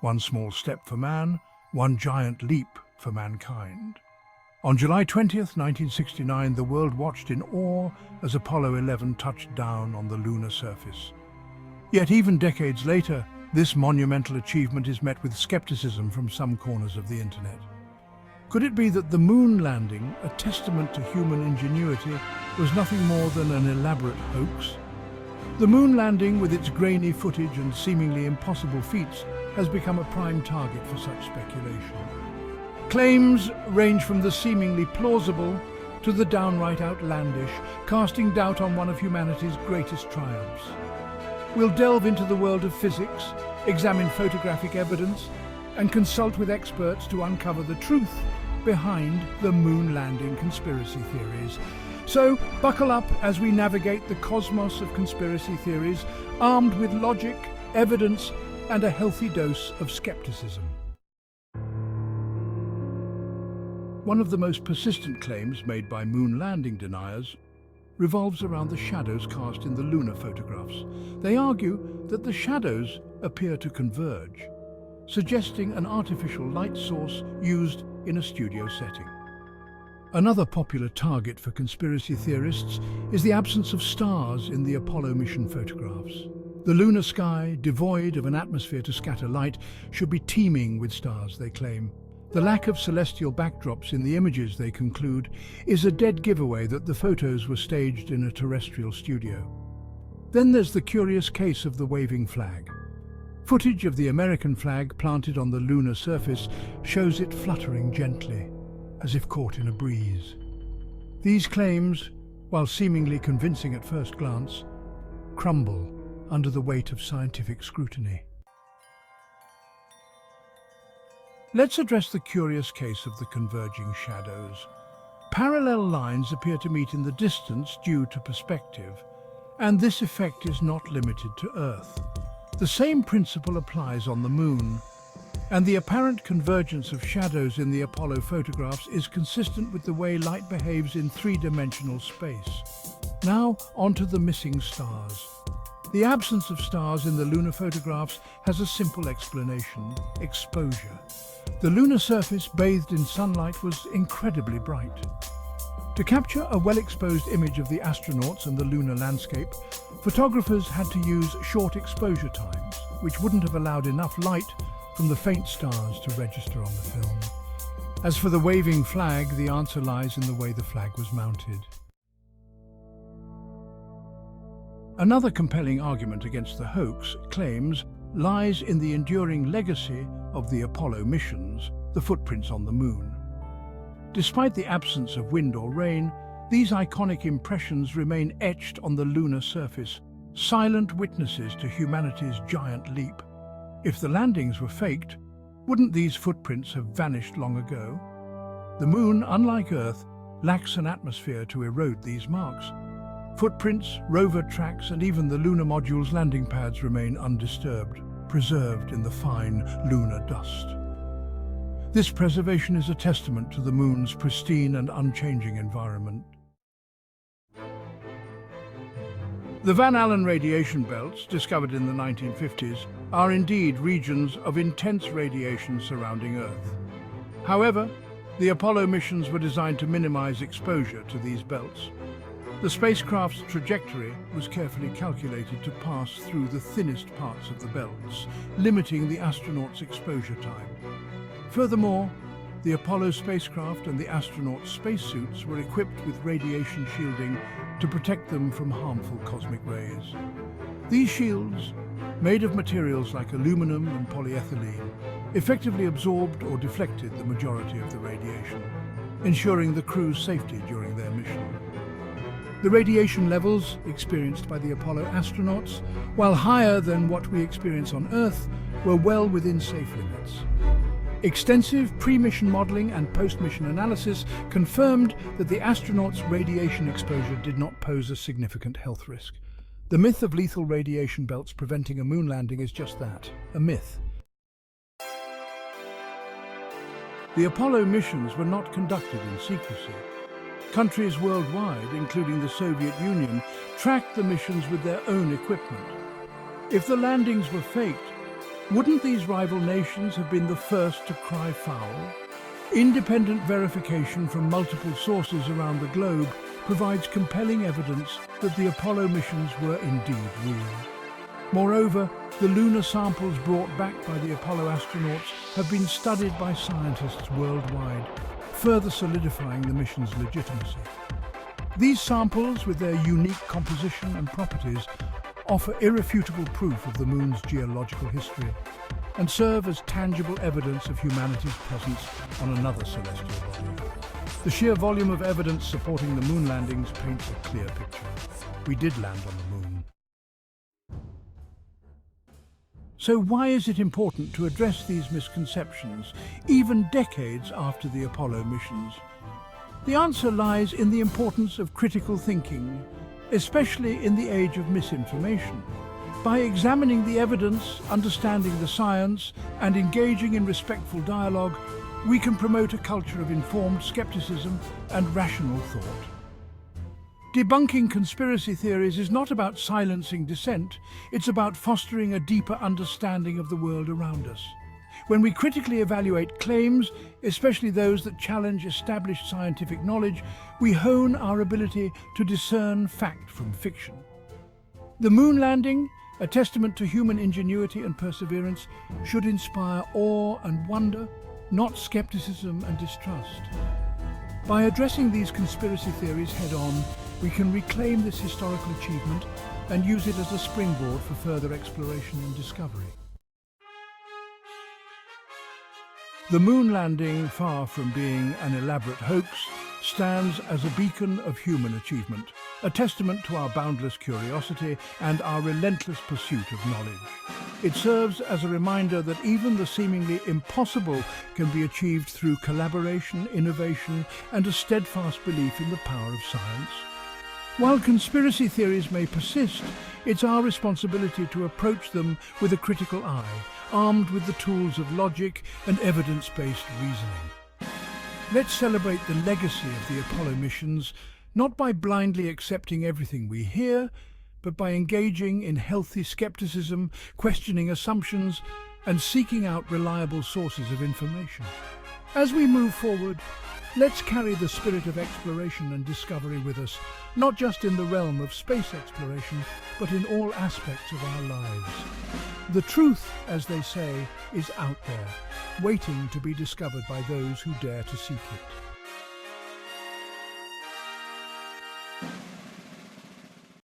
One small step for man, one giant leap for mankind. On July 20th, 1969, the world watched in awe as Apollo 11 touched down on the lunar surface. Yet even decades later, this monumental achievement is met with skepticism from some corners of the internet. Could it be that the moon landing, a testament to human ingenuity, was nothing more than an elaborate hoax? The moon landing, with its grainy footage and seemingly impossible feats, has become a prime target for such speculation. Claims range from the seemingly plausible to the downright outlandish, casting doubt on one of humanity's greatest triumphs. We'll delve into the world of physics, examine photographic evidence, and consult with experts to uncover the truth behind the moon landing conspiracy theories. So, buckle up as we navigate the cosmos of conspiracy theories, armed with logic, evidence, and a healthy dose of skepticism. One of the most persistent claims made by moon landing deniers revolves around the shadows cast in the lunar photographs. They argue that the shadows appear to converge, suggesting an artificial light source used in a studio setting. Another popular target for conspiracy theorists is the absence of stars in the Apollo mission photographs. The lunar sky, devoid of an atmosphere to scatter light, should be teeming with stars, they claim. The lack of celestial backdrops in the images, they conclude, is a dead giveaway that the photos were staged in a terrestrial studio. Then there's the curious case of the waving flag. Footage of the American flag planted on the lunar surface shows it fluttering gently, as if caught in a breeze. These claims, while seemingly convincing at first glance, crumble under the weight of scientific scrutiny. Let's address the curious case of the converging shadows. Parallel lines appear to meet in the distance due to perspective, and this effect is not limited to Earth. The same principle applies on the Moon, and the apparent convergence of shadows in the Apollo photographs is consistent with the way light behaves in three-dimensional space. Now, onto the missing stars. The absence of stars in the lunar photographs has a simple explanation: exposure. The lunar surface, bathed in sunlight, was incredibly bright. To capture a well-exposed image of the astronauts and the lunar landscape, photographers had to use short exposure times, which wouldn't have allowed enough light from the faint stars to register on the film. As for the waving flag, the answer lies in the way the flag was mounted. Another compelling argument against the hoax claims lies in the enduring legacy of the Apollo missions, the footprints on the Moon. Despite the absence of wind or rain, these iconic impressions remain etched on the lunar surface, silent witnesses to humanity's giant leap. If the landings were faked, wouldn't these footprints have vanished long ago? The Moon, unlike Earth, lacks an atmosphere to erode these marks. Footprints, rover tracks, and even the lunar module's landing pads remain undisturbed, preserved in the fine lunar dust. This preservation is a testament to the Moon's pristine and unchanging environment. The Van Allen radiation belts, discovered in the 1950s, are indeed regions of intense radiation surrounding Earth. However, the Apollo missions were designed to minimize exposure to these belts. The spacecraft's trajectory was carefully calculated to pass through the thinnest parts of the belts, limiting the astronauts' exposure time. Furthermore, the Apollo spacecraft and the astronauts' spacesuits were equipped with radiation shielding to protect them from harmful cosmic rays. These shields, made of materials like aluminum and polyethylene, effectively absorbed or deflected the majority of the radiation, ensuring the crew's safety during their mission. The radiation levels experienced by the Apollo astronauts, while higher than what we experience on Earth, were well within safe limits. Extensive pre-mission modeling and post-mission analysis confirmed that the astronauts' radiation exposure did not pose a significant health risk. The myth of lethal radiation belts preventing a moon landing is just that, a myth. The Apollo missions were not conducted in secrecy. Countries worldwide, including the Soviet Union, tracked the missions with their own equipment. If the landings were faked, Wouldn't these rival nations have been the first to cry foul? Independent verification from multiple sources around the globe provides compelling evidence that the Apollo missions were indeed real. Moreover, the lunar samples brought back by the Apollo astronauts have been studied by scientists worldwide, further solidifying the mission's legitimacy. These samples, with their unique composition and properties, offer irrefutable proof of the Moon's geological history and serve as tangible evidence of humanity's presence on another celestial body. The sheer volume of evidence supporting the moon landings paints a clear picture. We did land on the moon. So why is it important to address these misconceptions, even decades after the Apollo missions? The answer lies in the importance of critical thinking, especially in the age of misinformation. By examining the evidence, understanding the science, and engaging in respectful dialogue, we can promote a culture of informed skepticism and rational thought. Debunking conspiracy theories is not about silencing dissent, it's about fostering a deeper understanding of the world around us. When we critically evaluate claims, especially those that challenge established scientific knowledge, we hone our ability to discern fact from fiction. The moon landing, a testament to human ingenuity and perseverance, should inspire awe and wonder, not skepticism and distrust. By addressing these conspiracy theories head-on, we can reclaim this historical achievement and use it as a springboard for further exploration and discovery. The moon landing, far from being an elaborate hoax, stands as a beacon of human achievement, a testament to our boundless curiosity and our relentless pursuit of knowledge. It serves as a reminder that even the seemingly impossible can be achieved through collaboration, innovation, and a steadfast belief in the power of science. While conspiracy theories may persist, it's our responsibility to approach them with a critical eye, armed with the tools of logic and evidence-based reasoning. Let's celebrate the legacy of the Apollo missions, not by blindly accepting everything we hear, but by engaging in healthy skepticism, questioning assumptions, and seeking out reliable sources of information. As we move forward, let's carry the spirit of exploration and discovery with us, not just in the realm of space exploration, but in all aspects of our lives. The truth, as they say, is out there, waiting to be discovered by those who dare to seek it.